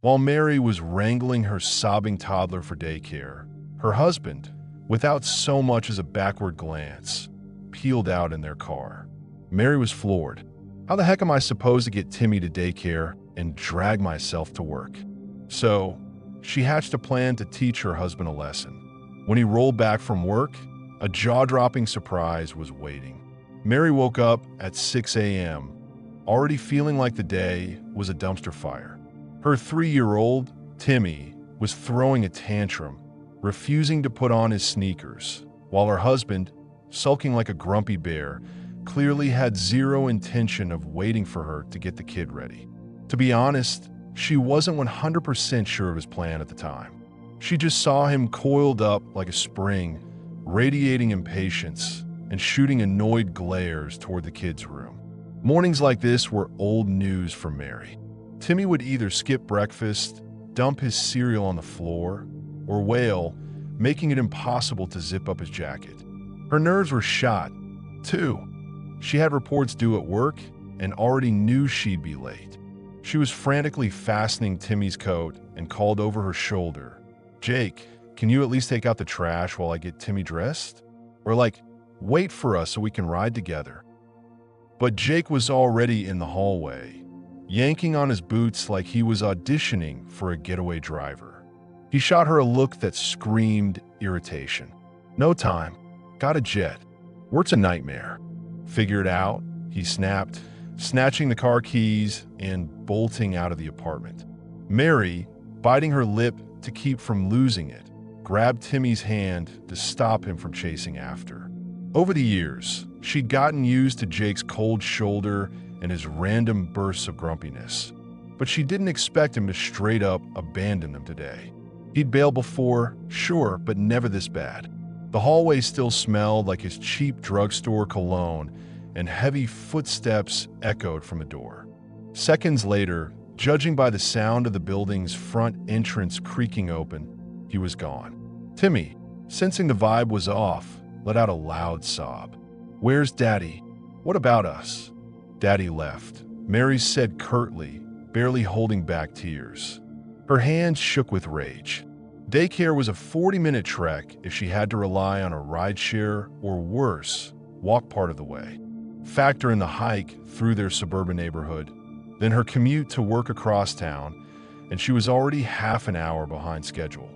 While Mary was wrangling her sobbing toddler for daycare, her husband, without so much as a backward glance, peeled out in their car. Mary was floored. How the heck am I supposed to get Timmy to daycare and drag myself to work? So, she hatched a plan to teach her husband a lesson. When he rolled back from work, a jaw-dropping surprise was waiting. Mary woke up at 6 a.m., already feeling like the day was a dumpster fire. Her 3-year-old, Timmy, was throwing a tantrum, refusing to put on his sneakers, while her husband, sulking like a grumpy bear, clearly had zero intention of waiting for her to get the kid ready. To be honest, she wasn't 100% sure of his plan at the time. She just saw him coiled up like a spring, radiating impatience and shooting annoyed glares toward the kids' room. Mornings like this were old news for Mary. Timmy would either skip breakfast, dump his cereal on the floor, or wail, making it impossible to zip up his jacket. Her nerves were shot, too. She had reports due at work and already knew she'd be late. She was frantically fastening Timmy's coat and called over her shoulder, "Jake, can you at least take out the trash while I get Timmy dressed? Or wait for us so we can ride together." But Jake was already in the hallway, yanking on his boots like he was auditioning for a getaway driver. He shot her a look that screamed irritation. "No time. Got a jet. Work's a nightmare." "Figure it out," he snapped, snatching the car keys and bolting out of the apartment. Mary, biting her lip to keep from losing it, grabbed Timmy's hand to stop him from chasing after. Over the years, she'd gotten used to Jake's cold shoulder and his random bursts of grumpiness, but she didn't expect him to straight up abandon them today. He'd bailed before, sure, but never this bad. The hallway still smelled like his cheap drugstore cologne, and heavy footsteps echoed from the door. Seconds later, judging by the sound of the building's front entrance creaking open, he was gone. Timmy, sensing the vibe was off, let out a loud sob. "Where's Daddy? What about us?" "Daddy left," Mary said curtly, barely holding back tears. Her hands shook with rage. Daycare was a 40-minute trek if she had to rely on a rideshare or worse, walk part of the way. Factor in the hike through their suburban neighborhood, then her commute to work across town, and she was already half an hour behind schedule.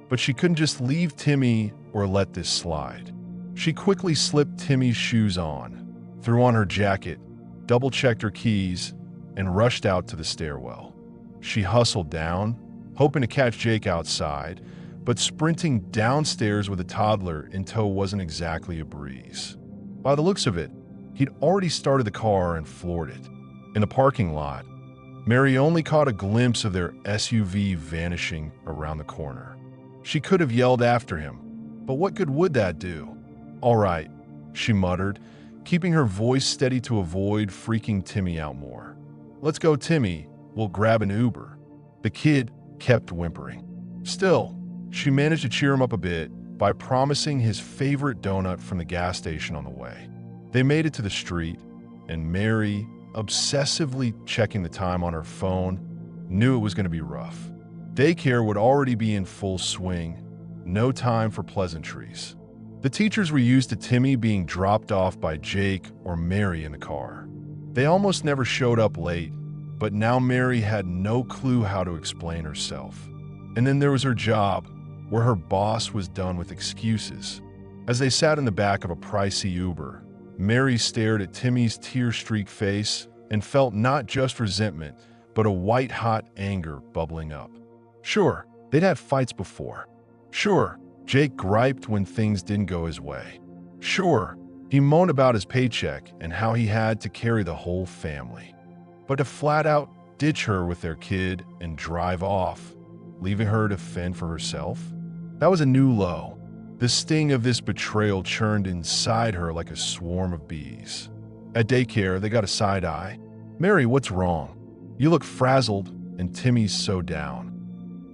But she couldn't just leave Timmy or let this slide. She quickly slipped Timmy's shoes on, threw on her jacket, double-checked her keys, and rushed out to the stairwell. She hustled down, hoping to catch Jake outside, but sprinting downstairs with a toddler in tow wasn't exactly a breeze. By the looks of it, he'd already started the car and floored it. In the parking lot, Mary only caught a glimpse of their SUV vanishing around the corner. She could have yelled after him, but what good would that do? "All right," she muttered, keeping her voice steady to avoid freaking Timmy out more. "Let's go, Timmy. We'll grab an Uber." The kid kept whimpering. Still, she managed to cheer him up a bit by promising his favorite donut from the gas station on the way. They made it to the street, and Mary, obsessively checking the time on her phone, knew it was going to be rough. Daycare would already be in full swing, no time for pleasantries. The teachers were used to Timmy being dropped off by Jake or Mary in the car. They almost never showed up late, but now Mary had no clue how to explain herself. And then there was her job, where her boss was done with excuses. As they sat in the back of a pricey Uber, Mary stared at Timmy's tear-streaked face and felt not just resentment, but a white-hot anger bubbling up. Sure, they'd had fights before. Sure, Jake griped when things didn't go his way. Sure, he moaned about his paycheck and how he had to carry the whole family. But to flat out ditch her with their kid and drive off, leaving her to fend for herself, that was a new low. The sting of this betrayal churned inside her like a swarm of bees. At daycare, they got a side eye. "Mary, what's wrong? You look frazzled, and Timmy's so down."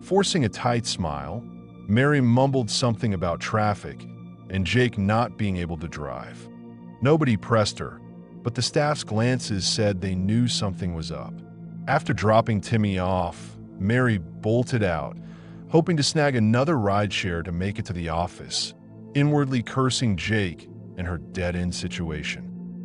Forcing a tight smile, Mary mumbled something about traffic and Jake not being able to drive. Nobody pressed her, but the staff's glances said they knew something was up. After dropping Timmy off, Mary bolted out, hoping to snag another rideshare to make it to the office, inwardly cursing Jake and her dead-end situation.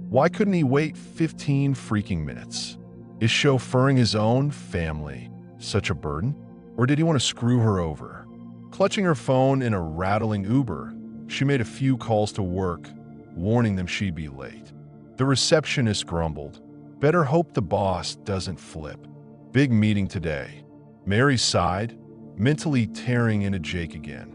Why couldn't he wait 15 freaking minutes? Is chauffeuring his own family such a burden? Or did he want to screw her over? Clutching her phone in a rattling Uber, she made a few calls to work, warning them she'd be late. The receptionist grumbled, "Better hope the boss doesn't flip. Big meeting today." Mary sighed, mentally tearing into Jake again.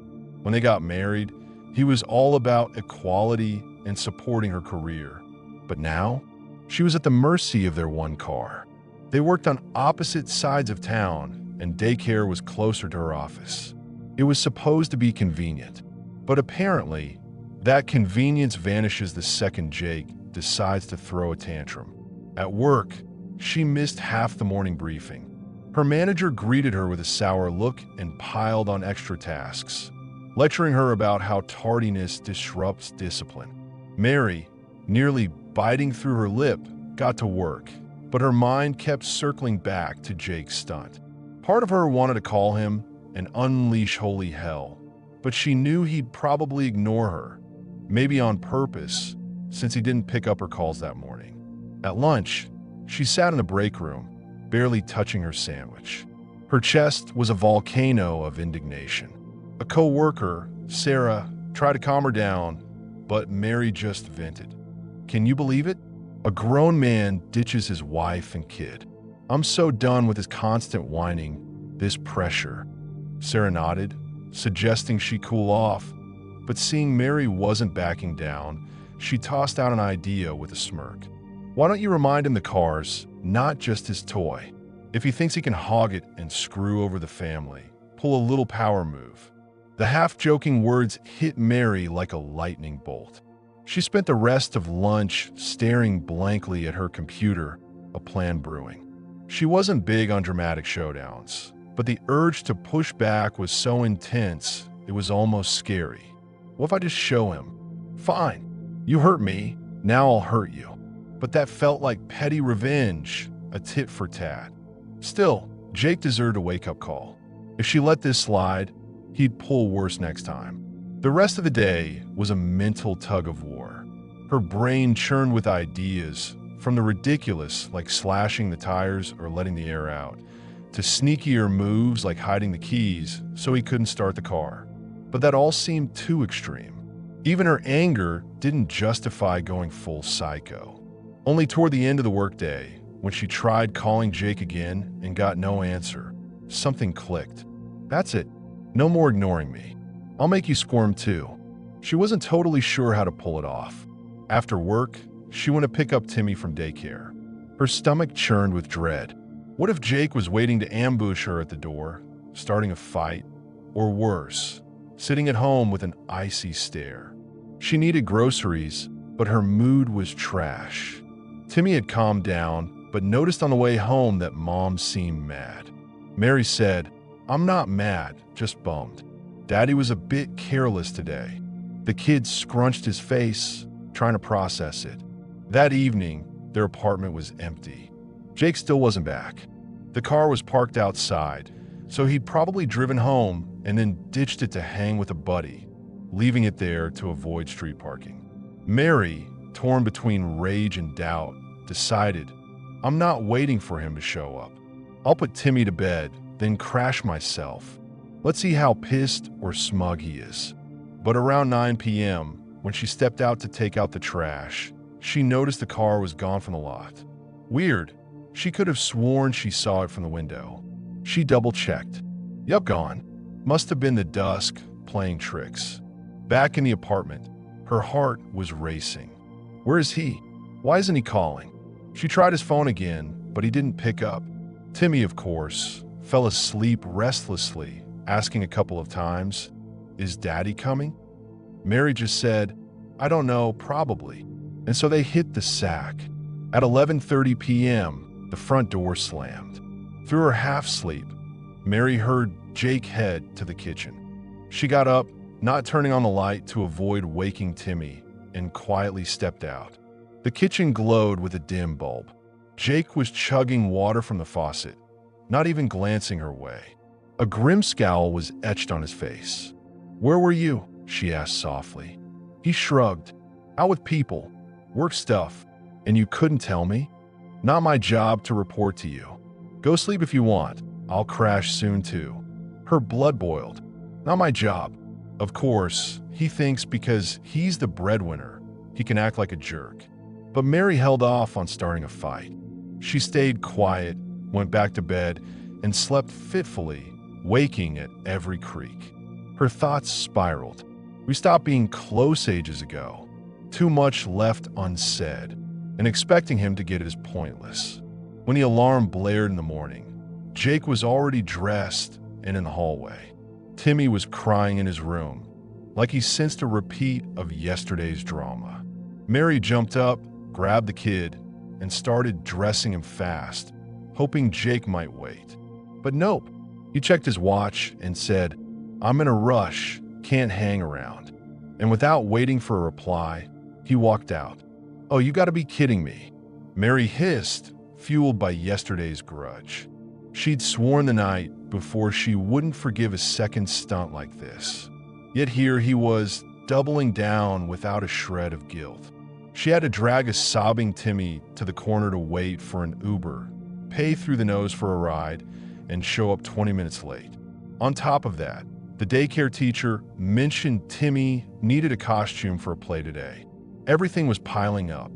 When they got married, he was all about equality and supporting her career. But now, she was at the mercy of their one car. They worked on opposite sides of town, and daycare was closer to her office. It was supposed to be convenient, but apparently, that convenience vanishes the second Jake decides to throw a tantrum. At work, she missed half the morning briefing. Her manager greeted her with a sour look and piled on extra tasks, lecturing her about how tardiness disrupts discipline. Mary, nearly biting through her lip, got to work, but her mind kept circling back to Jake's stunt. Part of her wanted to call him and unleash holy hell, but she knew he'd probably ignore her, maybe on purpose, since he didn't pick up her calls that morning. At lunch, she sat in the break room, barely touching her sandwich. Her chest was a volcano of indignation. A co-worker, Sarah, tried to calm her down, but Mary just vented. Can you believe it? A grown man ditches his wife and kid. I'm so done with his constant whining, this pressure. Sarah nodded, suggesting she cool off, but seeing Mary wasn't backing down, she tossed out an idea with a smirk. Why don't you remind him the car's not just his toy? If he thinks he can hog it and screw over the family, pull a little power move. The half-joking words hit Mary like a lightning bolt. She spent the rest of lunch staring blankly at her computer, a plan brewing. She wasn't big on dramatic showdowns, but the urge to push back was so intense it was almost scary. What if I just show him? Fine, you hurt me, now I'll hurt you. But that felt like petty revenge, a tit for tat. Still, Jake deserved a wake-up call. If she let this slide, he'd pull worse next time. The rest of the day was a mental tug-of-war. Her brain churned with ideas, from the ridiculous, like slashing the tires or letting the air out, to sneakier moves like hiding the keys so he couldn't start the car. But that all seemed too extreme. Even her anger didn't justify going full psycho. Only toward the end of the workday, when she tried calling Jake again and got no answer, something clicked. That's it. No more ignoring me. I'll make you squirm too. She wasn't totally sure how to pull it off. After work, she went to pick up Timmy from daycare. Her stomach churned with dread. What if Jake was waiting to ambush her at the door, starting a fight, or worse, sitting at home with an icy stare? She needed groceries, but her mood was trash. Timmy had calmed down, but noticed on the way home that Mom seemed mad. Mary said, "I'm not mad, just bummed. Daddy was a bit careless today." The kid scrunched his face, trying to process it. That evening, their apartment was empty. Jake still wasn't back. The car was parked outside, so he'd probably driven home and then ditched it to hang with a buddy, leaving it there to avoid street parking. Mary, torn between rage and doubt, decided, I'm not waiting for him to show up. I'll put Timmy to bed, then crash myself. Let's see how pissed or smug he is. But around 9 p.m., when she stepped out to take out the trash, she noticed the car was gone from the lot. Weird. She could have sworn she saw it from the window. She double-checked. Yup, gone. Must have been the dusk playing tricks. Back in the apartment, her heart was racing. Where is he? Why isn't he calling? She tried his phone again, but he didn't pick up. Timmy, of course, fell asleep restlessly, asking a couple of times, Is Daddy coming? Mary just said, I don't know, probably. And so they hit the sack. At 11:30 p.m., the front door slammed. Through her half-sleep, Mary heard Jake head to the kitchen. She got up, not turning on the light to avoid waking Timmy, and quietly stepped out. The kitchen glowed with a dim bulb. Jake was chugging water from the faucet, not even glancing her way. A grim scowl was etched on his face. "Where were you?" she asked softly. He shrugged. "Out with people. Work stuff. And you couldn't tell me? Not my job to report to you. Go sleep if you want. I'll crash soon too." Her blood boiled. "Not my job." Of course, he thinks because he's the breadwinner, he can act like a jerk. But Mary held off on starting a fight. She stayed quiet, went back to bed, and slept fitfully, waking at every creak. Her thoughts spiraled. We stopped being close ages ago. Too much left unsaid, and expecting him to get it is pointless. When the alarm blared in the morning, Jake was already dressed and in the hallway. Timmy was crying in his room, like he sensed a repeat of yesterday's drama. Mary jumped up, grabbed the kid, and started dressing him fast, hoping Jake might wait. But nope. He checked his watch and said, "I'm in a rush, can't hang around." And without waiting for a reply, he walked out. "Oh, you gotta be kidding me." Mary hissed, fueled by yesterday's grudge. She'd sworn the night before she wouldn't forgive a second stunt like this. Yet here he was, doubling down without a shred of guilt. She had to drag a sobbing Timmy to the corner to wait for an Uber, pay through the nose for a ride, and show up 20 minutes late. On top of that, the daycare teacher mentioned Timmy needed a costume for a play today. Everything was piling up.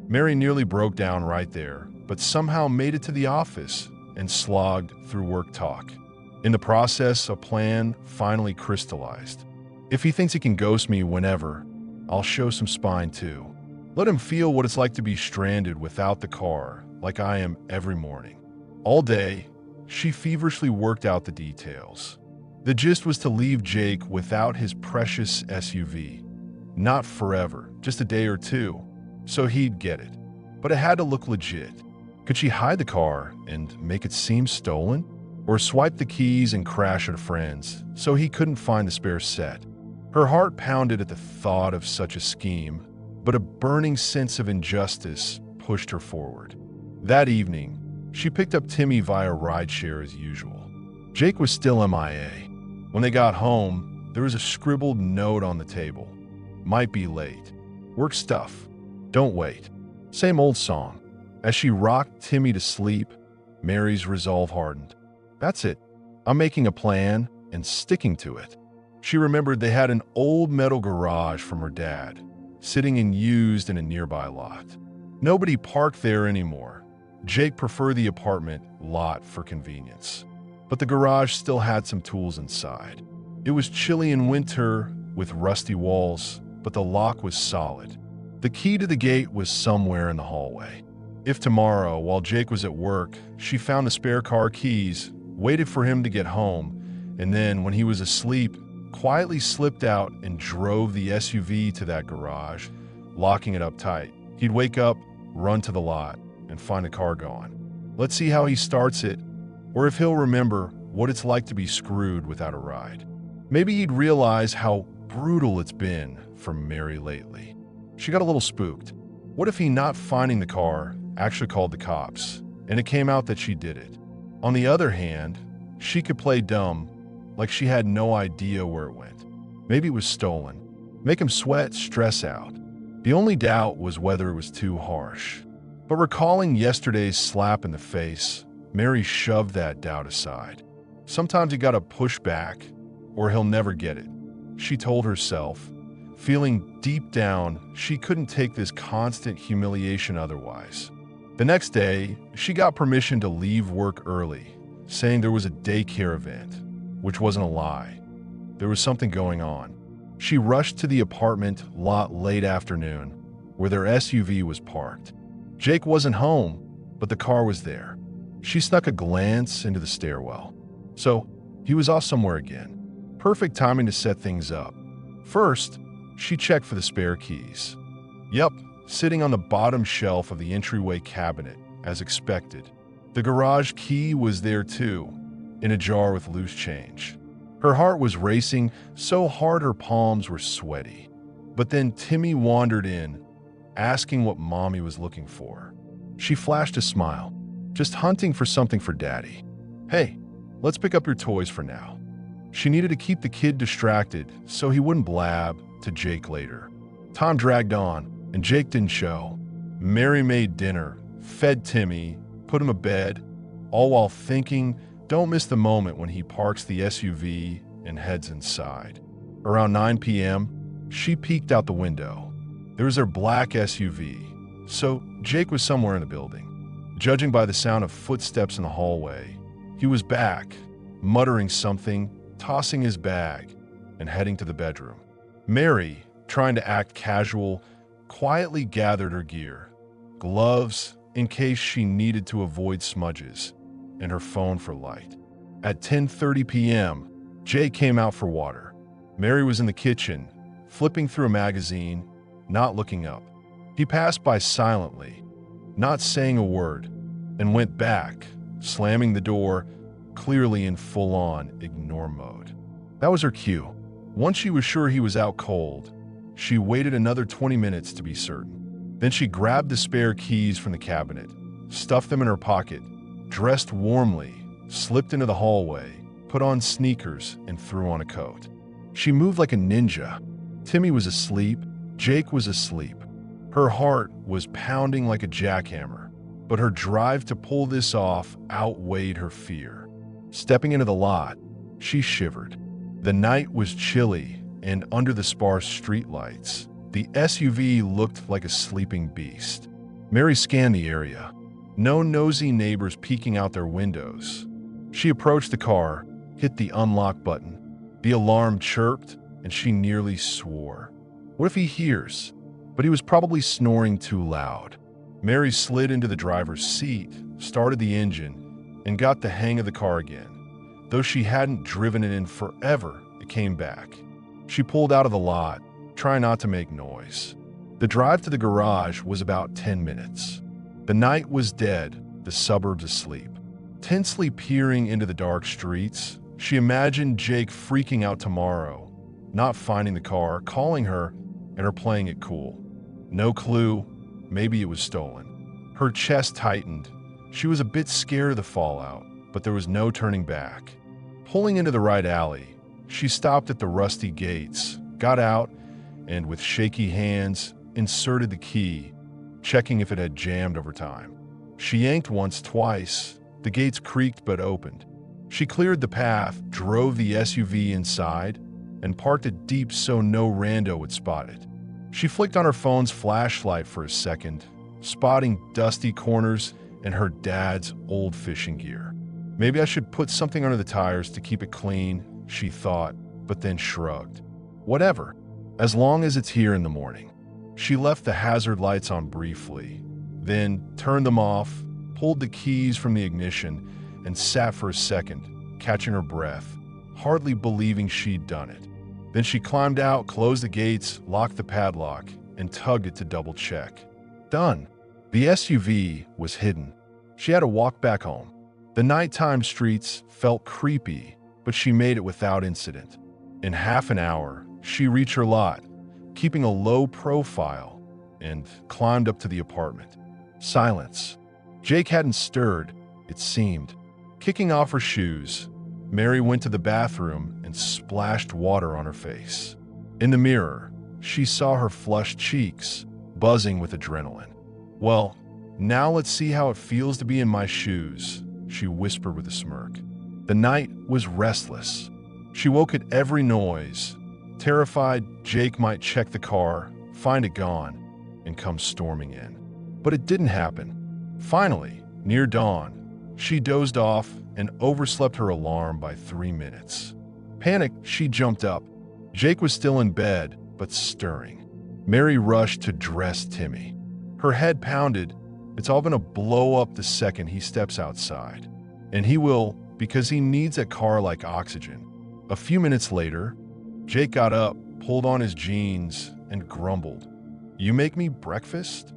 Mary nearly broke down right there, but somehow made it to the office and slogged through work talk. In the process, a plan finally crystallized. If he thinks he can ghost me whenever, I'll show some spine too. Let him feel what it's like to be stranded without the car, like I am every morning. All day, she feverishly worked out the details. The gist was to leave Jake without his precious SUV. Not forever, just a day or two, so he'd get it. But it had to look legit. Could she hide the car and make it seem stolen? Or swipe the keys and crash at a friend's so he couldn't find the spare set? Her heart pounded at the thought of such a scheme, but a burning sense of injustice pushed her forward. That evening, she picked up Timmy via rideshare as usual. Jake was still MIA. When they got home, there was a scribbled note on the table. "Might be late. Work stuff. Don't wait." Same old song. As she rocked Timmy to sleep, Mary's resolve hardened. That's it. I'm making a plan and sticking to it. She remembered they had an old metal garage from her dad, sitting unused in a nearby lot. Nobody parked there anymore. Jake preferred the apartment lot for convenience. But the garage still had some tools inside. It was chilly in winter with rusty walls, but the lock was solid. The key to the gate was somewhere in the hallway. If tomorrow, while Jake was at work, she found the spare car keys, waited for him to get home, and then, when he was asleep, quietly slipped out and drove the SUV to that garage, locking it up tight, he'd wake up, run to the lot, and find the car gone. Let's see how he starts it, or if he'll remember what it's like to be screwed without a ride. Maybe he'd realize how brutal it's been for Mary lately. She got a little spooked. What if he, not finding the car, actually called the cops, and it came out that she did it? On the other hand, she could play dumb, like she had no idea where it went. Maybe it was stolen. Make him sweat, stress out. The only doubt was whether it was too harsh. But recalling yesterday's slap in the face, Mary shoved that doubt aside. Sometimes you gotta push back, or he'll never get it, she told herself, feeling deep down she couldn't take this constant humiliation otherwise. The next day, she got permission to leave work early, saying there was a daycare event, which wasn't a lie. There was something going on. She rushed to the apartment lot late afternoon, where their SUV was parked. Jake wasn't home, but the car was there. She snuck a glance into the stairwell. So, he was off somewhere again. Perfect timing to set things up. First, she checked for the spare keys. Yep, sitting on the bottom shelf of the entryway cabinet, as expected. The garage key was there too, in a jar with loose change. Her heart was racing so hard her palms were sweaty. But then Timmy wandered in, asking what Mommy was looking for. She flashed a smile, just hunting for something for Daddy. "Hey, let's pick up your toys for now." She needed to keep the kid distracted so he wouldn't blab to Jake later. Time dragged on, and Jake didn't show. Mary made dinner, fed Timmy, put him to bed, all while thinking, don't miss the moment when he parks the SUV and heads inside. Around 9 p.m., she peeked out the window. There was their black SUV, so Jake was somewhere in the building. Judging by the sound of footsteps in the hallway, he was back, muttering something, tossing his bag, and heading to the bedroom. Mary, trying to act casual, quietly gathered her gear, gloves in case she needed to avoid smudges, and her phone for light. At 10:30 p.m., Jake came out for water. Mary was in the kitchen, flipping through a magazine, not looking up. He passed by silently, not saying a word, and went back, slamming the door, clearly in full-on ignore mode. That was her cue. Once she was sure he was out cold, she waited another 20 minutes to be certain. Then she grabbed the spare keys from the cabinet, stuffed them in her pocket, dressed warmly, slipped into the hallway, put on sneakers, and threw on a coat. She moved like a ninja. Timmy was asleep. Jake was asleep. Her heart was pounding like a jackhammer, but her drive to pull this off outweighed her fear. Stepping into the lot, she shivered. The night was chilly, and under the sparse streetlights, the SUV looked like a sleeping beast. Mary scanned the area. No nosy neighbors peeking out their windows. She approached the car, hit the unlock button. The alarm chirped, and she nearly swore. What if he hears? But he was probably snoring too loud. Mary slid into the driver's seat, started the engine, and got the hang of the car again. Though she hadn't driven it in forever, it came back. She pulled out of the lot, trying not to make noise. The drive to the garage was about 10 minutes. The night was dead, the suburbs asleep. Tensely peering into the dark streets, she imagined Jake freaking out tomorrow, not finding the car, calling her, and her playing it cool. No clue, maybe it was stolen. Her chest tightened. She was a bit scared of the fallout, but there was no turning back. Pulling into the right alley, she stopped at the rusty gates, got out, and with shaky hands, inserted the key, checking if it had jammed over time. She yanked once, twice. The gates creaked but opened. She cleared the path, drove the SUV inside, and parked it deep so no rando would spot it. She flicked on her phone's flashlight for a second, spotting dusty corners and her dad's old fishing gear. Maybe I should put something under the tires to keep it clean, she thought, but then shrugged. Whatever, as long as it's here in the morning. She left the hazard lights on briefly, then turned them off, pulled the keys from the ignition, and sat for a second, catching her breath, hardly believing she'd done it. Then she climbed out, closed the gates, locked the padlock, and tugged it to double-check. Done. The SUV was hidden. She had to walk back home. The nighttime streets felt creepy, but she made it without incident. In half an hour, she reached her lot, keeping a low profile, and climbed up to the apartment. Silence. Jake hadn't stirred, it seemed. Kicking off her shoes, Mary went to the bathroom and splashed water on her face. In the mirror, she saw her flushed cheeks, buzzing with adrenaline. Well, now let's see how it feels to be in my shoes, she whispered with a smirk. The night was restless. She woke at every noise, terrified Jake might check the car, find it gone, and come storming in. But it didn't happen. Finally, near dawn, she dozed off and overslept her alarm by 3 minutes. Panicked, she jumped up. Jake was still in bed, but stirring. Mary rushed to dress Timmy. Her head pounded. It's all gonna blow up the second he steps outside. And he will, because he needs a car like oxygen. A few minutes later, Jake got up, pulled on his jeans, and grumbled, "You make me breakfast?"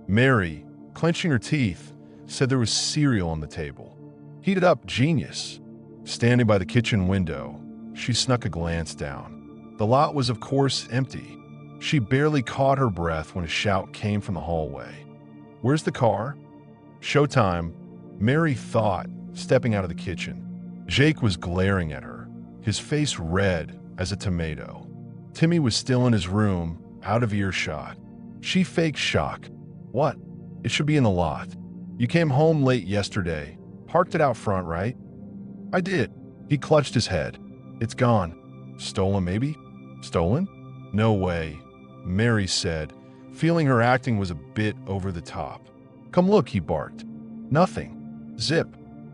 Mary, clenching her teeth, said there was cereal on the table. Heated up, genius. Standing by the kitchen window, she snuck a glance down. The lot was, of course, empty. She barely caught her breath when a shout came from the hallway. "Where's the car?" "Showtime," Mary thought, stepping out of the kitchen. Jake was glaring at her, his face red as a tomato. Timmy was still in his room, out of earshot. She faked shock. What? It should be in the lot. You came home late yesterday. Parked it out front, right? I did. He clutched his head. It's gone. Stolen, maybe? Stolen? No way, Mary said, feeling her acting was a bit over the top. Come look, he barked. Nothing. Zip.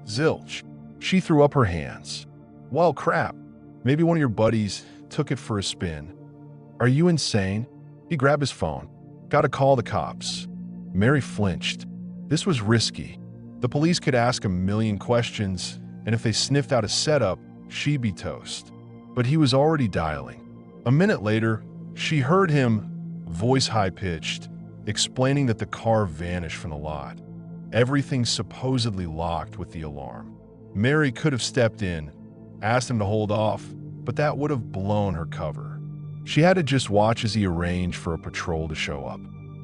Zilch. She threw up her hands. Well, crap. Maybe one of your buddies took it for a spin. Are you insane? He grabbed his phone. Gotta call the cops. Mary flinched. This was risky. The police could ask a million questions, and if they sniffed out a setup, she'd be toast. But he was already dialing. A minute later, she heard him, voice high-pitched, explaining that the car vanished from the lot. Everything supposedly locked with the alarm. Mary could have stepped in, asked him to hold off, but that would have blown her cover. She had to just watch as he arranged for a patrol to show up.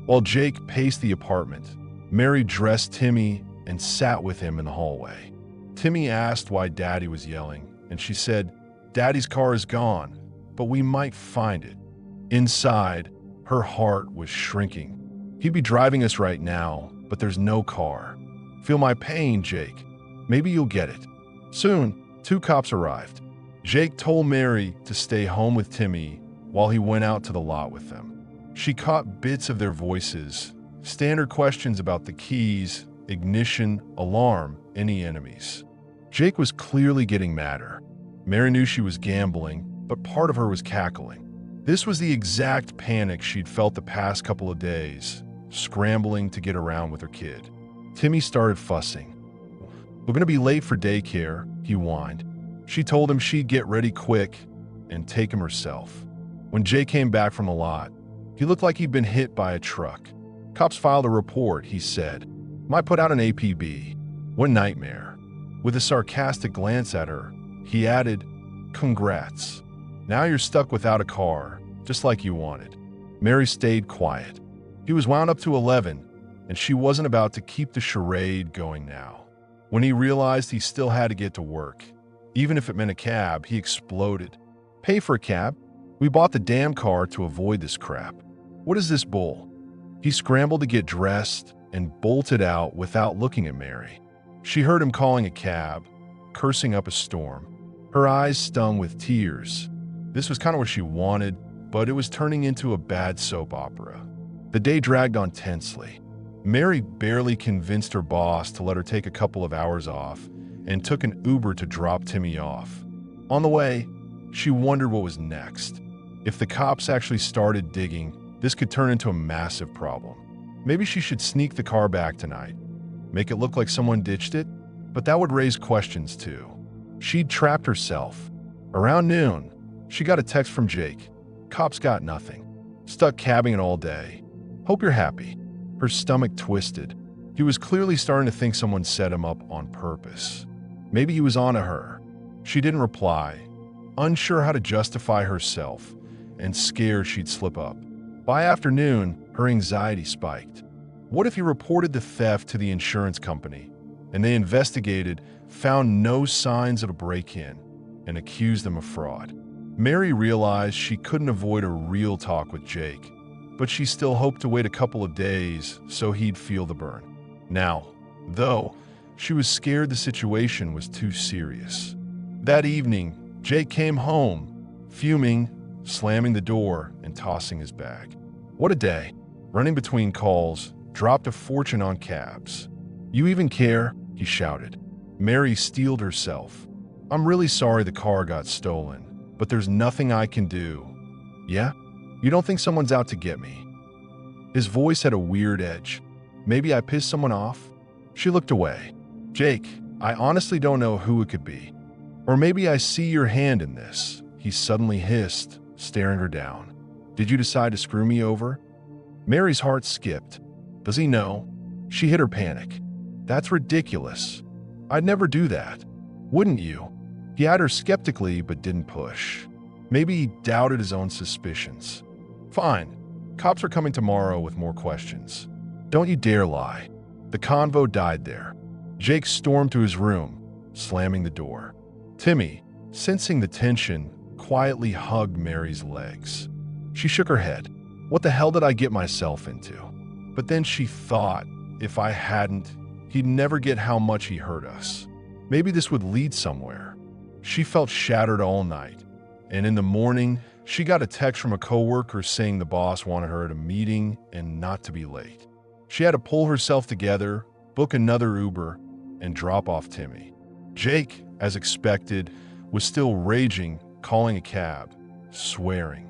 While Jake paced the apartment, Mary dressed Timmy and sat with him in the hallway. Timmy asked why Daddy was yelling, and she said, Daddy's car is gone, but we might find it. Inside, her heart was shrinking. He'd be driving us right now, but there's no car. Feel my pain, Jake. Maybe you'll get it. Soon, 2 cops arrived. Jake told Mary to stay home with Timmy while he went out to the lot with them. She caught bits of their voices, standard questions about the keys, ignition, alarm, any enemies. Jake was clearly getting madder. Mary knew she was gambling, but part of her was cackling. This was the exact panic she'd felt the past couple of days, scrambling to get around with her kid. Timmy started fussing. We're gonna be late for daycare, he whined. She told him she'd get ready quick and take him herself. When Jay came back from the lot, he looked like he'd been hit by a truck. Cops filed a report, he said. Might put out an APB. What nightmare. With a sarcastic glance at her, he added, Congrats. Now you're stuck without a car, just like you wanted. Mary stayed quiet. He was wound up to 11, and she wasn't about to keep the charade going now. When he realized he still had to get to work, even if it meant a cab, he exploded. Pay for a cab? We bought the damn car to avoid this crap. What is this bull? He scrambled to get dressed and bolted out without looking at Mary. She heard him calling a cab, cursing up a storm. Her eyes stung with tears. This was kind of what she wanted, but it was turning into a bad soap opera. The day dragged on tensely. Mary barely convinced her boss to let her take a couple of hours off and took an Uber to drop Timmy off. On the way, she wondered what was next. If the cops actually started digging, this could turn into a massive problem. Maybe she should sneak the car back tonight, make it look like someone ditched it, but that would raise questions too. She'd trapped herself. Around noon, she got a text from Jake. Cops got nothing. Stuck cabbing it all day. Hope you're happy. Her stomach twisted. He was clearly starting to think someone set him up on purpose. Maybe he was onto her. She didn't reply, unsure how to justify herself and scared she'd slip up. By afternoon, her anxiety spiked. What if he reported the theft to the insurance company and they investigated, found no signs of a break-in, and accused them of fraud? Mary realized she couldn't avoid a real talk with Jake, but she still hoped to wait a couple of days so he'd feel the burn. Now, though, she was scared the situation was too serious. That evening, Jake came home, fuming, slamming the door and tossing his bag. What a day. Running between calls, dropped a fortune on cabs. You even care? He shouted. Mary steeled herself. I'm really sorry the car got stolen, but there's nothing I can do. Yeah? You don't think someone's out to get me? His voice had a weird edge. Maybe I pissed someone off? She looked away. Jake, I honestly don't know who it could be. Or maybe I see your hand in this, he suddenly hissed, staring her down. Did you decide to screw me over? Mary's heart skipped. Does he know? She hit her panic. That's ridiculous. I'd never do that. Wouldn't you? He eyed her skeptically but didn't push. Maybe he doubted his own suspicions. Fine. Cops are coming tomorrow with more questions. Don't you dare lie. The convo died there. Jake stormed to his room, slamming the door. Timmy, sensing the tension, quietly hugged Mary's legs. She shook her head. What the hell did I get myself into? But then she thought, if I hadn't, he'd never get how much he hurt us. Maybe this would lead somewhere. She felt shattered all night, and in the morning, she got a text from a coworker saying the boss wanted her at a meeting and not to be late. She had to pull herself together, book another Uber, and drop off Timmy. Jake, as expected, was still raging, calling a cab, swearing.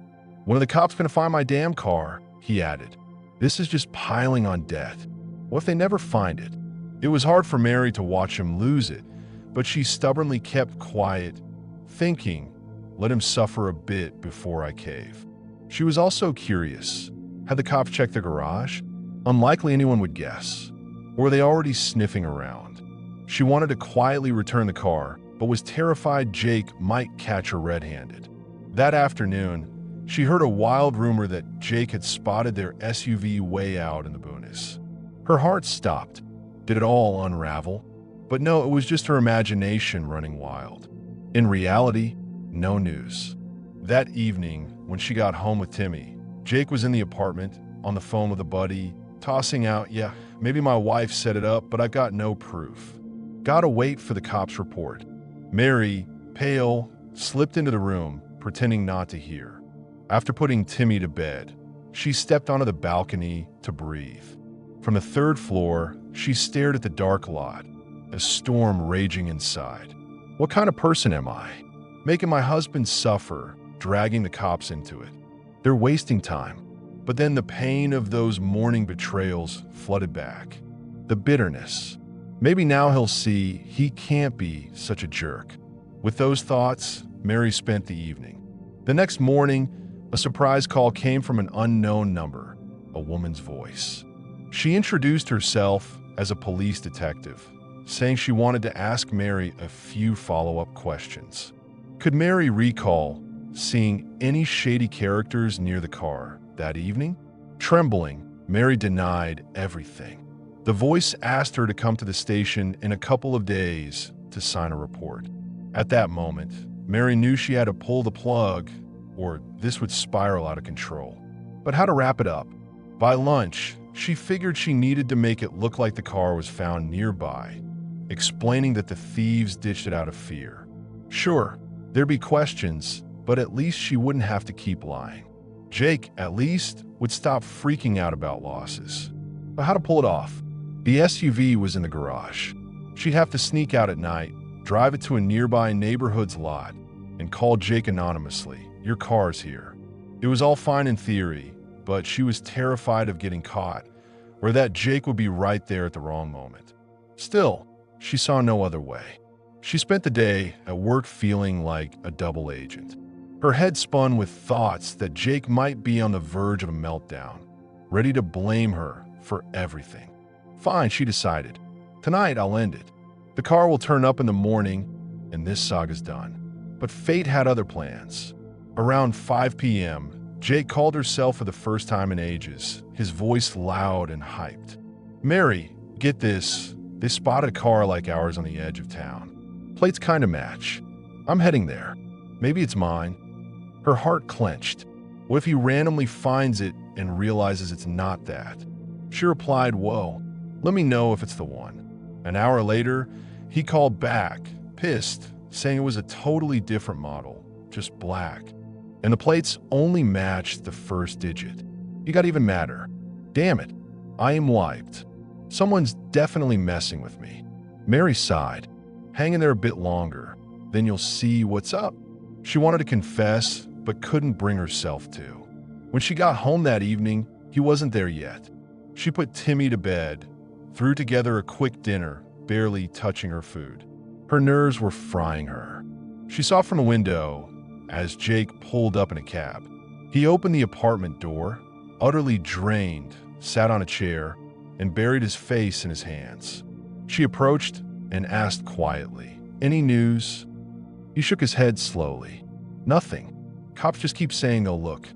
"When are the cops gonna find my damn car?" he added. "This is just piling on debt. What if they never find it?" It was hard for Mary to watch him lose it, but she stubbornly kept quiet, thinking, let him suffer a bit before I cave. She was also curious. Had the cops checked the garage? Unlikely anyone would guess. Or were they already sniffing around? She wanted to quietly return the car, but was terrified Jake might catch her red-handed. That afternoon, she heard a wild rumor that Jake had spotted their SUV way out in the boonies. Her heart stopped. Did it all unravel? But no, it was just her imagination running wild. In reality, no news. That evening, when she got home with Timmy, Jake was in the apartment, on the phone with a buddy, tossing out, "Yeah, maybe my wife set it up, but I got no proof. Gotta wait for the cops' report." Mary, pale, slipped into the room, pretending not to hear. After putting Timmy to bed, she stepped onto the balcony to breathe. From the third floor, she stared at the dark lot, a storm raging inside. What kind of person am I? Making my husband suffer, dragging the cops into it. They're wasting time. But then the pain of those morning betrayals flooded back. The bitterness. Maybe now he'll see he can't be such a jerk. With those thoughts, Mary spent the evening. The next morning, a surprise call came from an unknown number, a woman's voice. She introduced herself as a police detective, saying she wanted to ask Mary a few follow-up questions. Could Mary recall seeing any shady characters near the car that evening? Trembling, Mary denied everything. The voice asked her to come to the station in a couple of days to sign a report. At that moment, Mary knew she had to pull the plug, or this would spiral out of control. But how to wrap it up? By lunch, she figured she needed to make it look like the car was found nearby, explaining that the thieves ditched it out of fear. Sure, there'd be questions, but at least she wouldn't have to keep lying. Jake, at least, would stop freaking out about losses. But how to pull it off? The SUV was in the garage. She'd have to sneak out at night, drive it to a nearby neighborhood's lot, and call Jake anonymously. "Your car's here." It was all fine in theory, but she was terrified of getting caught, or that Jake would be right there at the wrong moment. Still, she saw no other way. She spent the day at work feeling like a double agent. Her head spun with thoughts that Jake might be on the verge of a meltdown, ready to blame her for everything. Fine, she decided. Tonight I'll end it. The car will turn up in the morning, and this saga's done. But fate had other plans. Around 5 p.m., Jake called herself for the first time in ages, his voice loud and hyped. "Mary, get this. They spotted a car like ours on the edge of town. Plates kind of match. I'm heading there. Maybe it's mine." Her heart clenched. What if he randomly finds it and realizes it's not that? She replied, "Whoa, let me know if it's the one." An hour later, he called back, pissed, saying it was a totally different model, just black. And the plates only matched the first digit. He got even madder. "Damn it, I am wiped. Someone's definitely messing with me." Mary sighed. "Hang in there a bit longer, then you'll see what's up." She wanted to confess, but couldn't bring herself to. When she got home that evening, he wasn't there yet. She put Timmy to bed, threw together a quick dinner, barely touching her food. Her nerves were frying her. She saw from the window as Jake pulled up in a cab. He opened the apartment door, utterly drained, sat on a chair, and buried his face in his hands. She approached and asked quietly, "Any news?" He shook his head slowly. "Nothing. Cops just keep saying they'll look.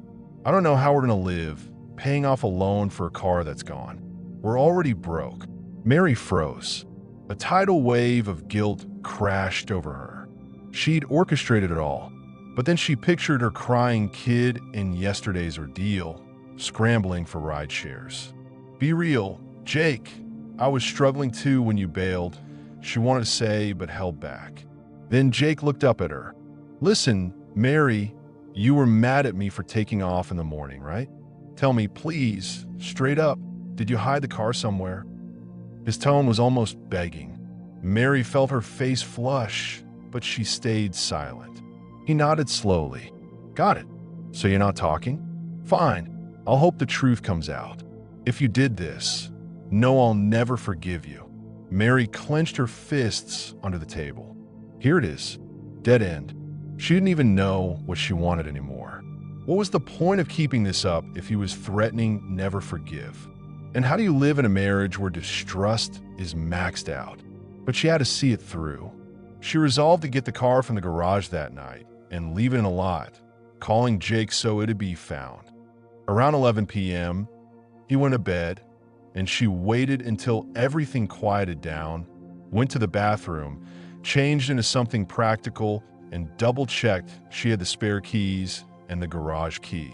I don't know how we're gonna live, paying off a loan for a car that's gone. We're already broke." Mary froze. A tidal wave of guilt crashed over her. She'd orchestrated it all, but then she pictured her crying kid in yesterday's ordeal, scrambling for ride shares. "Be real, Jake. I was struggling too when you bailed," she wanted to say but held back. Then Jake looked up at her. "Listen, Mary, you were mad at me for taking off in the morning, right? Tell me, please, straight up, did you hide the car somewhere?" His tone was almost begging. Mary felt her face flush, but she stayed silent. He nodded slowly. "Got it. So you're not talking? Fine. I'll hope the truth comes out. If you did this, no, I'll never forgive you." Mary clenched her fists under the table. Here it is. Dead end. She didn't even know what she wanted anymore. What was the point of keeping this up if he was threatening never forgive? And how do you live in a marriage where distrust is maxed out? But she had to see it through. She resolved to get the car from the garage that night and leave it in a lot, calling Jake so it'd be found. Around 11 p.m., he went to bed, and she waited until everything quieted down, went to the bathroom, changed into something practical, and double-checked she had the spare keys and the garage key.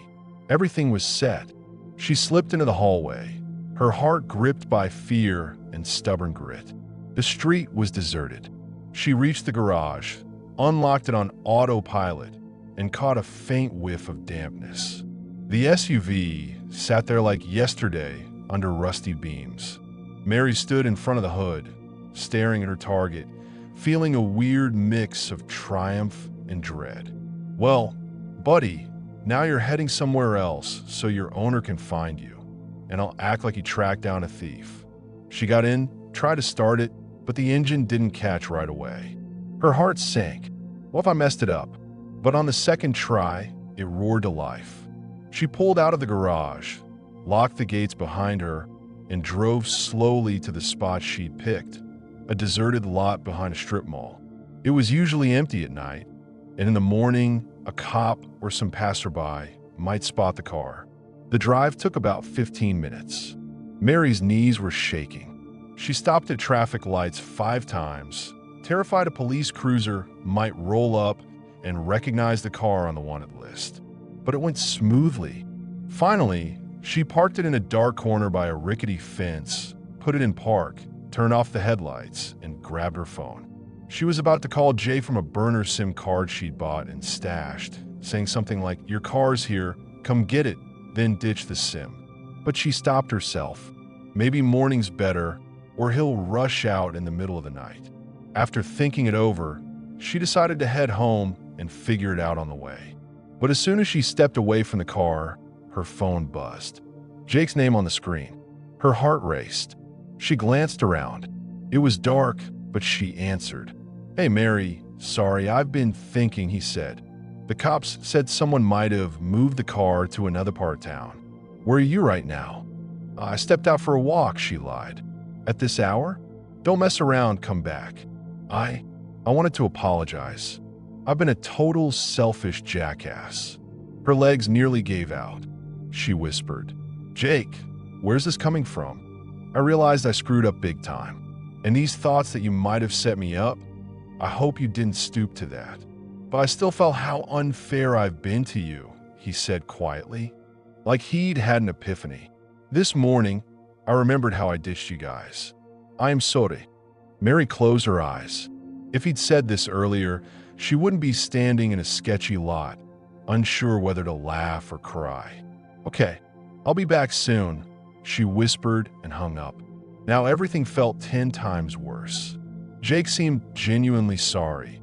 Everything was set. She slipped into the hallway, her heart gripped by fear and stubborn grit. The street was deserted. She reached the garage, unlocked it on autopilot, and caught a faint whiff of dampness. The SUV sat there like yesterday under rusty beams. Mary stood in front of the hood, staring at her target, feeling a weird mix of triumph and dread. "Well, buddy, now you're heading somewhere else so your owner can find you, and I'll act like you tracked down a thief." She got in, tried to start it, but the engine didn't catch right away. Her heart sank. What if I messed it up? But on the second try, it roared to life. She pulled out of the garage, locked the gates behind her, and drove slowly to the spot she'd picked, a deserted lot behind a strip mall. It was usually empty at night, and in the morning, a cop or some passerby might spot the car. The drive took about 15 minutes. Mary's knees were shaking. She stopped at traffic lights 5 times, terrified a police cruiser might roll up and recognize the car on the wanted list. But it went smoothly. Finally, she parked it in a dark corner by a rickety fence, put it in park, turned off the headlights, and grabbed her phone. She was about to call Jay from a burner SIM card she'd bought and stashed, saying something like, "Your car's here, come get it," then ditch the SIM. But she stopped herself. Maybe morning's better, or he'll rush out in the middle of the night. After thinking it over, she decided to head home and figure it out on the way. But as soon as she stepped away from the car, her phone buzzed. Jake's name on the screen. Her heart raced. She glanced around. It was dark, but she answered. "Hey, Mary, sorry, I've been thinking," he said. "The cops said someone might have moved the car to another part of town. Where are you right now?" "I stepped out for a walk," she lied. "At this hour? Don't mess around, come back." I wanted to apologize. I've been a total selfish jackass." Her legs nearly gave out. She whispered, "Jake, where's this coming from? I realized I screwed up big time. And these thoughts that you might have set me up, I hope you didn't stoop to that. But I still felt how unfair I've been to you," he said quietly, like he'd had an epiphany. "This morning, I remembered how I ditched you guys. I am sorry." Mary closed her eyes. If he'd said this earlier, she wouldn't be standing in a sketchy lot, unsure whether to laugh or cry. "Okay, I'll be back soon," she whispered and hung up. Now everything felt 10 times worse. Jake seemed genuinely sorry,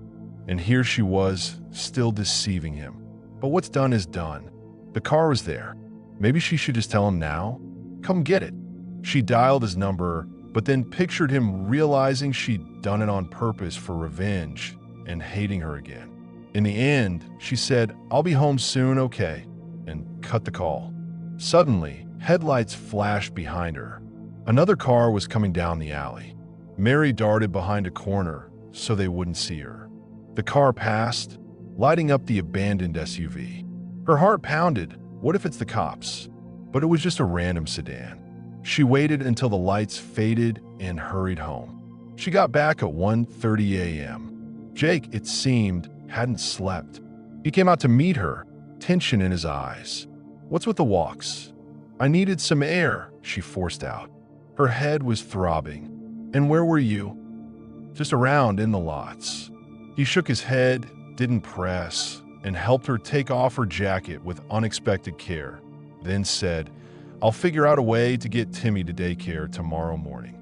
and here she was, still deceiving him. But what's done is done. The car was there. Maybe she should just tell him now? Come get it. She dialed his number, but then pictured him realizing she'd done it on purpose for revenge and hating her again. In the end, she said, "I'll be home soon, okay," and cut the call. Suddenly, headlights flashed behind her. Another car was coming down the alley. Mary darted behind a corner so they wouldn't see her. The car passed, lighting up the abandoned SUV. Her heart pounded. What if it's the cops? But it was just a random sedan. She waited until the lights faded and hurried home. She got back at 1:30 a.m. Jake, it seemed, hadn't slept. He came out to meet her, tension in his eyes. "What's with the walks?" "I needed some air," she forced out. Her head was throbbing. "And where were you?" "Just around in the lots." He shook his head, didn't press, and helped her take off her jacket with unexpected care, then said, "I'll figure out a way to get Timmy to daycare tomorrow morning.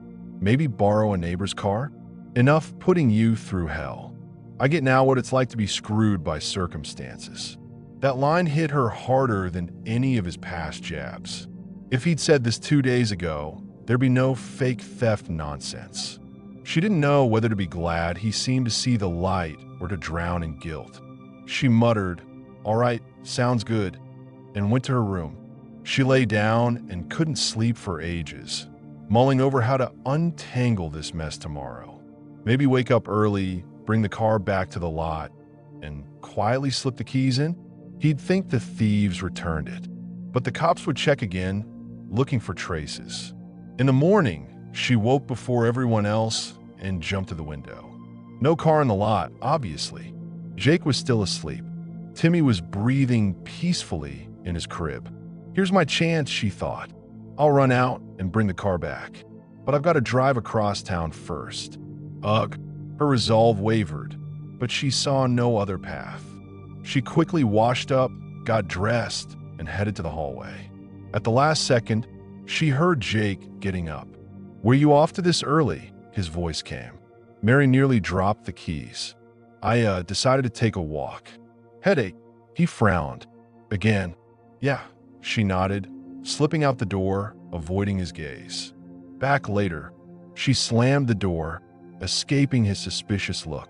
Maybe borrow a neighbor's car? Enough putting you through hell. I get now what it's like to be screwed by circumstances." That line hit her harder than any of his past jabs. If he'd said this 2 days ago, there'd be no fake theft nonsense. She didn't know whether to be glad he seemed to see the light or to drown in guilt. She muttered, "All right, sounds good," and went to her room. She lay down and couldn't sleep for ages, mulling over how to untangle this mess tomorrow. Maybe wake up early, bring the car back to the lot, and quietly slip the keys in? He'd think the thieves returned it. But the cops would check again, looking for traces. In the morning, she woke before everyone else and jumped to the window. No car in the lot, obviously. Jake was still asleep. Timmy was breathing peacefully in his crib. Here's my chance, she thought. I'll run out and bring the car back. But I've got to drive across town first. Ugh, her resolve wavered, but she saw no other path. She quickly washed up, got dressed, and headed to the hallway. At the last second, she heard Jake getting up. "Were you off to this early?" his voice came. Mary nearly dropped the keys. I decided to take a walk." "Headache?" He frowned. "Again." "Yeah," she nodded, slipping out the door, avoiding his gaze. "Back later." She slammed the door, escaping his suspicious look.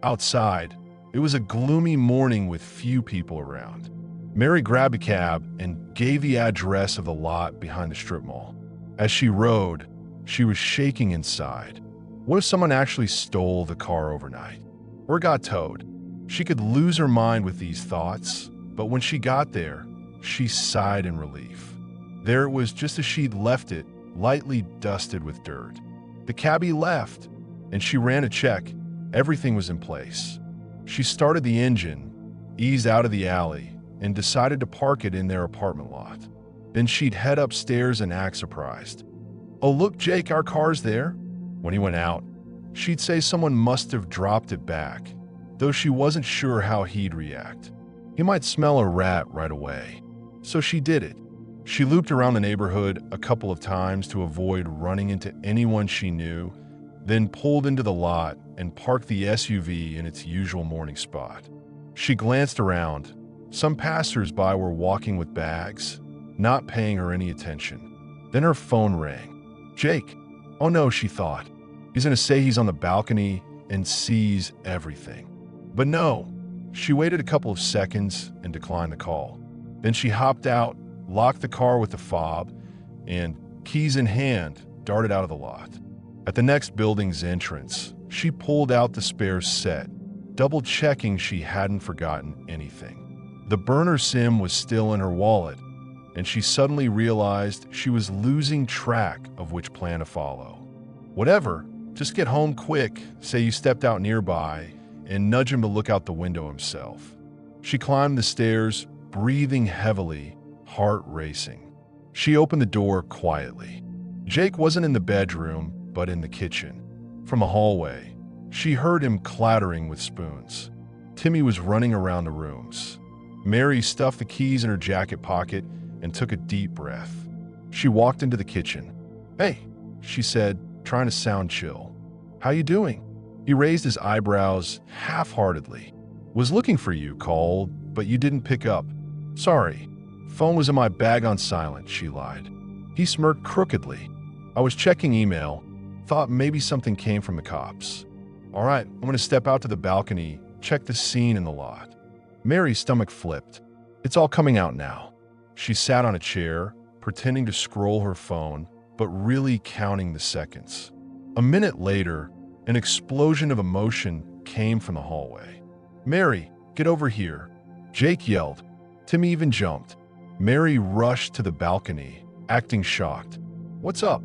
Outside, it was a gloomy morning with few people around. Mary grabbed a cab and gave the address of the lot behind the strip mall. As she rode, she was shaking inside. What if someone actually stole the car overnight? Or got towed? She could lose her mind with these thoughts, but when she got there, she sighed in relief. There it was just as she'd left it, lightly dusted with dirt. The cabbie left, and she ran a check. Everything was in place. She started the engine, eased out of the alley, and decided to park it in their apartment lot. Then she'd head upstairs and act surprised. "Oh, look, Jake, our car's there." When he went out, she'd say someone must have dropped it back, though she wasn't sure how he'd react. He might smell a rat right away. So she did it. She looped around the neighborhood a couple of times to avoid running into anyone she knew, then pulled into the lot and parked the SUV in its usual morning spot. She glanced around. Some passers-by were walking with bags, not paying her any attention. Then her phone rang. Jake. Oh no, she thought. He's going to say he's on the balcony and sees everything. But no. She waited a couple of seconds and declined the call. Then she hopped out, locked the car with the fob, and, keys in hand, darted out of the lot. At the next building's entrance, she pulled out the spare set, double-checking she hadn't forgotten anything. The burner SIM was still in her wallet, and she suddenly realized she was losing track of which plan to follow. Whatever, just get home quick, say you stepped out nearby, and nudge him to look out the window himself. She climbed the stairs, breathing heavily, heart racing. She opened the door quietly. Jake wasn't in the bedroom, but in the kitchen. From the hallway, she heard him clattering with spoons. Timmy was running around the rooms. Mary stuffed the keys in her jacket pocket and took a deep breath. She walked into the kitchen. "Hey," she said, trying to sound chill. "How you doing?" He raised his eyebrows half-heartedly. "Was looking for you, called, but you didn't pick up." "Sorry. Phone was in my bag on silent," she lied. He smirked crookedly. "I was checking email. Thought maybe something came from the cops." "All right, I'm going to step out to the balcony, check the scene in the lot." Mary's stomach flipped. "It's all coming out now." She sat on a chair, pretending to scroll her phone, but really counting the seconds. A minute later, an explosion of emotion came from the hallway. "Mary, get over here," Jake yelled. Timmy even jumped. Mary rushed to the balcony, acting shocked. "What's up?"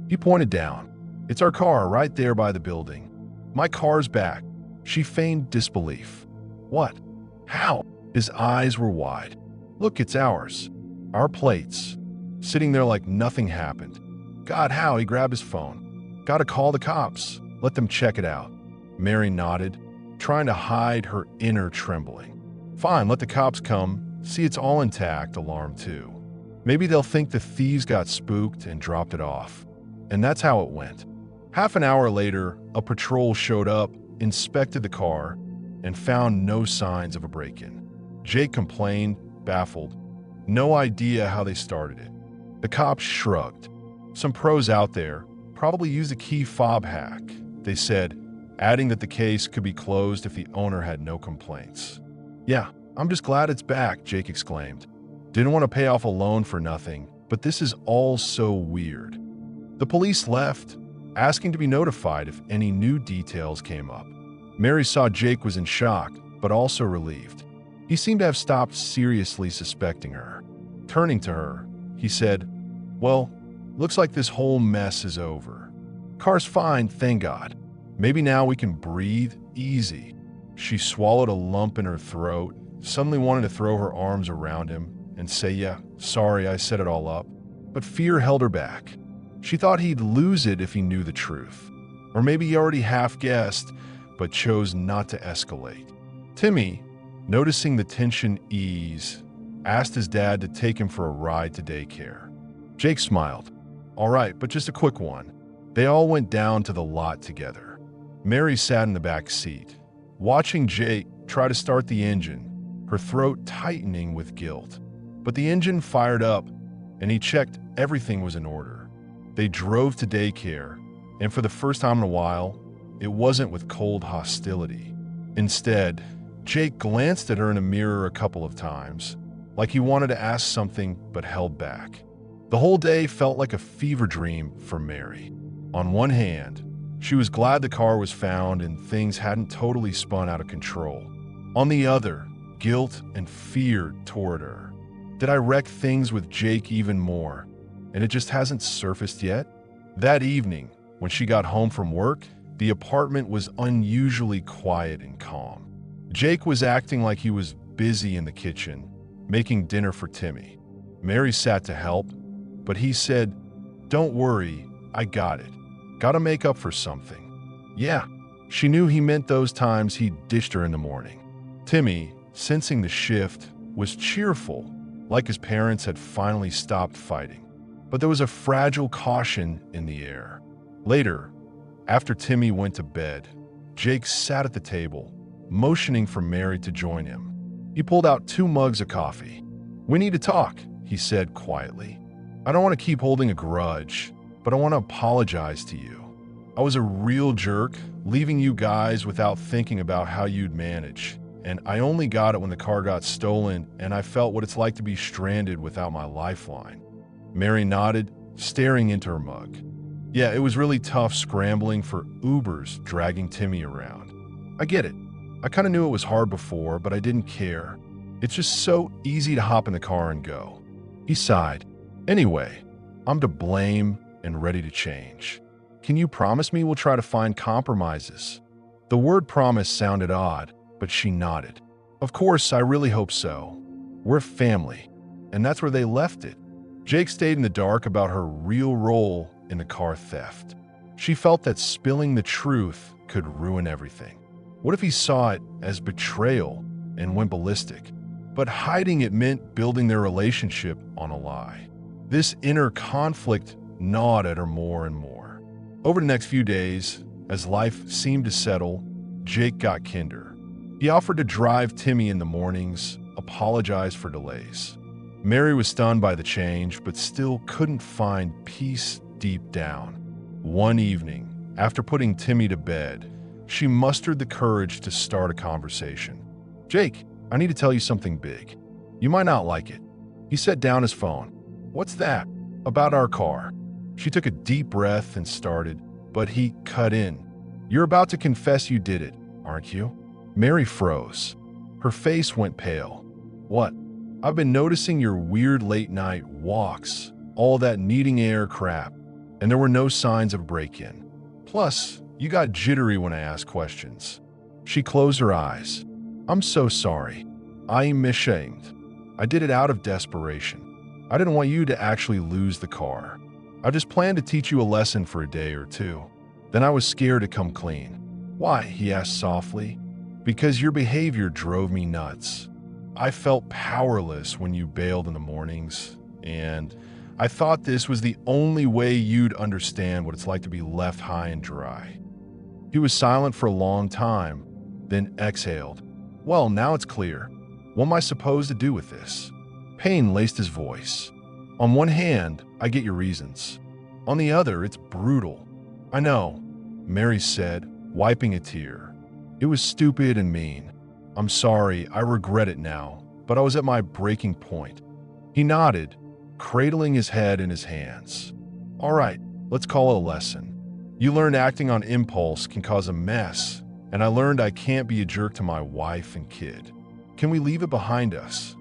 He pointed down. It's our car right there by the building. My car's back. She feigned disbelief. What? How? His eyes were wide. Look, it's ours. Our plates. Sitting there like nothing happened. God, how? He grabbed his phone. Gotta call the cops. Let them check it out. Mary nodded, trying to hide her inner trembling. Fine, let the cops come. See, it's all intact, alarm 2. Maybe they'll think the thieves got spooked and dropped it off. And that's how it went. Half an hour later, a patrol showed up, inspected the car, and found no signs of a break-in. Jake complained, baffled. No idea how they started it. The cops shrugged. Some pros out there probably used a key fob hack, they said, adding that the case could be closed if the owner had no complaints. Yeah, I'm just glad it's back, Jake exclaimed. Didn't want to pay off a loan for nothing, but this is all so weird. The police left, asking to be notified if any new details came up. Mary saw Jake was in shock, but also relieved. He seemed to have stopped seriously suspecting her. Turning to her, he said, "Well, looks like this whole mess is over. Car's fine, thank God. Maybe now we can breathe easy." She swallowed a lump in her throat, suddenly wanted to throw her arms around him and say, "Yeah, sorry, I set it all up." But fear held her back. She thought he'd lose it if he knew the truth. Or maybe he already half-guessed, but chose not to escalate. Timmy, noticing the tension ease, asked his dad to take him for a ride to daycare. Jake smiled. "All right, but just a quick one." They all went down to the lot together. Mary sat in the back seat, watching Jake try to start the engine, her throat tightening with guilt. But the engine fired up, and he checked everything was in order. They drove to daycare, and for the first time in a while, it wasn't with cold hostility. Instead, Jake glanced at her in a mirror a couple of times, like he wanted to ask something but held back. The whole day felt like a fever dream for Mary. On one hand, she was glad the car was found and things hadn't totally spun out of control. On the other, guilt and fear toward her. Did I wreck things with Jake even more, and it just hasn't surfaced yet? That evening, when she got home from work, the apartment was unusually quiet and calm. Jake was acting like he was busy in the kitchen, making dinner for Timmy. Mary sat to help, but he said, "Don't worry, I got it. Gotta make up for something." Yeah, she knew he meant those times he ditched her in the morning. Timmy, sensing the shift, was cheerful, like his parents had finally stopped fighting. But there was a fragile caution in the air. Later, after Timmy went to bed, Jake sat at the table, motioning for Mary to join him. He pulled out 2 mugs of coffee. "We need to talk," he said quietly. "I don't want to keep holding a grudge, but I want to apologize to you. I was a real jerk, leaving you guys without thinking about how you'd manage. And I only got it when the car got stolen and I felt what it's like to be stranded without my lifeline." Mary nodded, staring into her mug. "Yeah, it was really tough scrambling for Ubers dragging Timmy around. I get it. I kind of knew it was hard before, but I didn't care. It's just so easy to hop in the car and go." He sighed. "Anyway, I'm to blame and ready to change. Can you promise me we'll try to find compromises?" The word promise sounded odd, but she nodded. "Of course, I really hope so. We're family." And that's where they left it. Jake stayed in the dark about her real role in the car theft. She felt that spilling the truth could ruin everything. What if he saw it as betrayal and went ballistic? But hiding it meant building their relationship on a lie. This inner conflict gnawed at her more and more. Over the next few days, as life seemed to settle, Jake got kinder. He offered to drive Timmy in the mornings, apologized for delays. Mary was stunned by the change, but still couldn't find peace deep down. One evening, after putting Timmy to bed, she mustered the courage to start a conversation. "Jake, I need to tell you something big. You might not like it." He set down his phone. "What's that?" "About our car." She took a deep breath and started, but he cut in. "You're about to confess you did it, aren't you?" Mary froze. Her face went pale. "What?" "I've been noticing your weird late-night walks, all that needing air crap, and there were no signs of break-in." Plus, you got jittery when I asked questions. She closed her eyes. I'm so sorry. I'm ashamed. I did it out of desperation. I didn't want you to actually lose the car. I just planned to teach you a lesson for a day or two. Then I was scared to come clean. Why? He asked softly. Because your behavior drove me nuts. I felt powerless when you bailed in the mornings, and I thought this was the only way you'd understand what it's like to be left high and dry. He was silent for a long time, then exhaled. Well, now it's clear. What am I supposed to do with this? Pain laced his voice. On one hand, I get your reasons. On the other, it's brutal. I know, Mary said, wiping a tear. It was stupid and mean. I'm sorry, I regret it now, but I was at my breaking point. He nodded, cradling his head in his hands. All right, let's call it a lesson. You learned acting on impulse can cause a mess, and I learned I can't be a jerk to my wife and kid. Can we leave it behind us?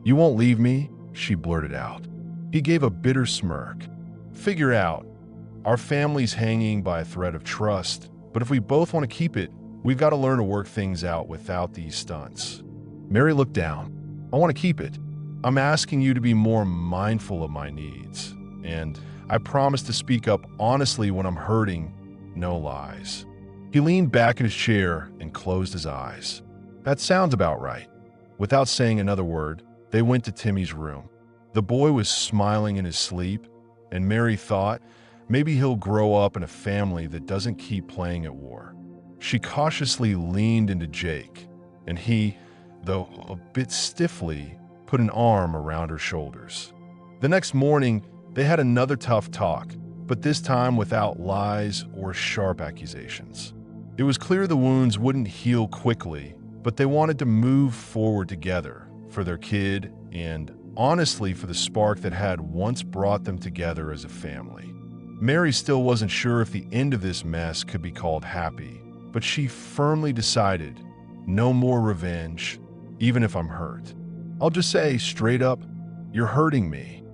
You won't leave me? She blurted out. He gave a bitter smirk. Figure out. Our family's hanging by a thread of trust, but if we both want to keep it, we've got to learn to work things out without these stunts. Mary looked down. I want to keep it. I'm asking you to be more mindful of my needs, and I promise to speak up honestly when I'm hurting, no lies. He leaned back in his chair and closed his eyes. That sounds about right. Without saying another word, they went to Timmy's room. The boy was smiling in his sleep, and Mary thought, maybe he'll grow up in a family that doesn't keep playing at war. She cautiously leaned into Jake, and he, though a bit stiffly, put an arm around her shoulders. The next morning, they had another tough talk, but this time without lies or sharp accusations. It was clear the wounds wouldn't heal quickly, but they wanted to move forward together for their kid and, honestly, for the spark that had once brought them together as a family. Mary still wasn't sure if the end of this mess could be called happy, but she firmly decided, no more revenge, even if I'm hurt. I'll just say straight up, you're hurting me.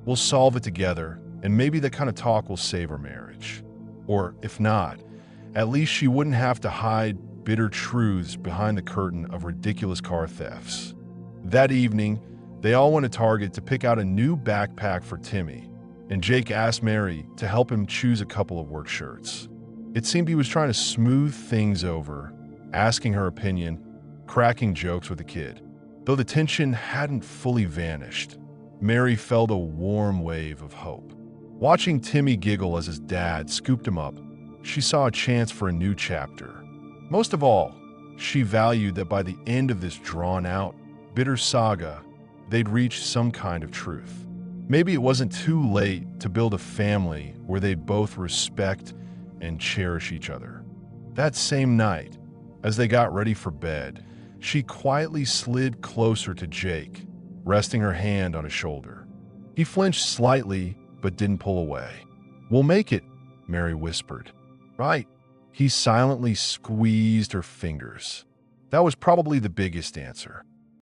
We'll solve it together, and maybe that kind of talk will save our marriage. Or if not, at least she wouldn't have to hide bitter truths behind the curtain of ridiculous car thefts. That evening, they all went to Target to pick out a new backpack for Timmy, and Jake asked Mary to help him choose a couple of work shirts. It seemed he was trying to smooth things over, asking her opinion, cracking jokes with the kid. Though the tension hadn't fully vanished, Mary felt a warm wave of hope. Watching Timmy giggle as his dad scooped him up, she saw a chance for a new chapter. Most of all, she valued that by the end of this drawn-out, bitter saga, they'd reached some kind of truth. Maybe it wasn't too late to build a family where they'd both respect and cherish each other. That same night, as they got ready for bed, she quietly slid closer to Jake, resting her hand on his shoulder. He flinched slightly, but didn't pull away. We'll make it, Mary whispered. Right. He silently squeezed her fingers. That was probably the biggest answer.